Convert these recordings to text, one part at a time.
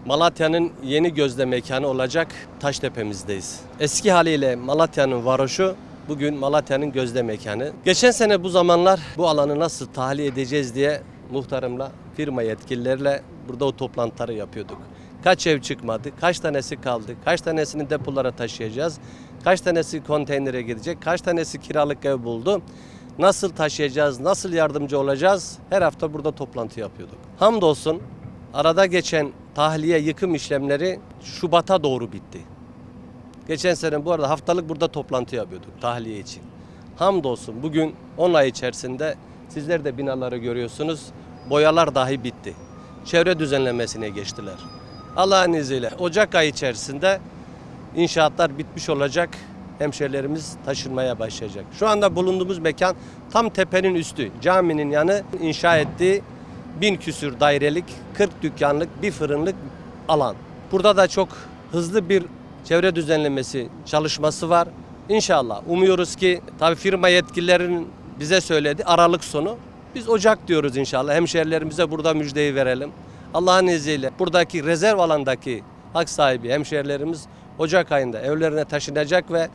Malatya'nın yeni gözde mekanı olacak Taştepe'mizdeyiz. Eski haliyle Malatya'nın varoşu, bugün Malatya'nın gözde mekanı. Geçen sene bu zamanlar bu alanı nasıl tahliye edeceğiz diye muhtarımla, firma yetkilileriyle burada o toplantıları yapıyorduk. Kaç ev çıkmadı, kaç tanesi kaldı, kaç tanesini depolara taşıyacağız, kaç tanesi konteynere gidecek, kaç tanesi kiralık ev buldu. Nasıl taşıyacağız, nasıl yardımcı olacağız? Her hafta burada toplantı yapıyorduk. Hamdolsun arada geçen tahliye yıkım işlemleri Şubat'a doğru bitti. Geçen sene bu arada haftalık burada toplantı yapıyorduk tahliye için. Hamdolsun bugün 10 ay içerisinde sizler de binaları görüyorsunuz. Boyalar dahi bitti. Çevre düzenlemesine geçtiler. Allah'ın izniyle Ocak ayı içerisinde inşaatlar bitmiş olacak. Hemşehrilerimiz taşınmaya başlayacak. Şu anda bulunduğumuz mekan tam tepenin üstü. Caminin yanı inşa ettiği 1000 küsür dairelik, 40 dükkanlık, bir fırınlık alan. Burada da çok hızlı bir çevre düzenlemesi çalışması var. İnşallah umuyoruz ki tabii firma yetkililerinin bize söyledi Aralık sonu. Biz Ocak diyoruz inşallah. Hemşehrilerimize burada müjdeyi verelim. Allah'ın izniyle buradaki rezerv alandaki hak sahibi hemşehrilerimiz Ocak ayında evlerine taşınacak ve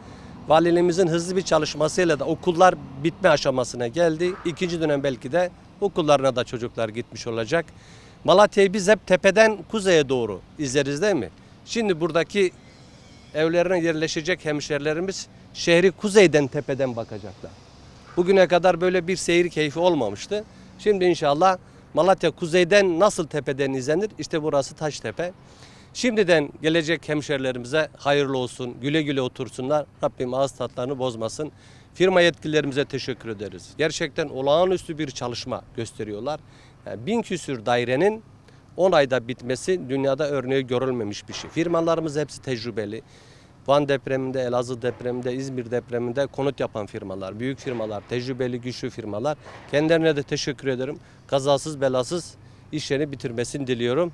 valiliğimizin hızlı bir çalışmasıyla da okullar bitme aşamasına geldi. İkinci dönem belki de okullarına da çocuklar gitmiş olacak. Malatya'yı biz hep tepeden kuzeye doğru izleriz değil mi? Şimdi buradaki evlerine yerleşecek hemşehrilerimiz şehri kuzeyden tepeden bakacaklar. Bugüne kadar böyle bir seyir keyfi olmamıştı. Şimdi inşallah Malatya kuzeyden nasıl tepeden izlenir? İşte burası Taştepe. Şimdiden gelecek hemşehrilerimize hayırlı olsun, güle güle otursunlar. Rabbim ağız tatlarını bozmasın. Firma yetkililerimize teşekkür ederiz. Gerçekten olağanüstü bir çalışma gösteriyorlar. Yani 1000 küsür dairenin 10 ayda bitmesi dünyada örneği görülmemiş bir şey. Firmalarımız hepsi tecrübeli. Van depreminde, Elazığ depreminde, İzmir depreminde konut yapan firmalar, büyük firmalar, tecrübeli, güçlü firmalar. Kendilerine de teşekkür ederim. Kazasız belasız işlerini bitirmesini diliyorum.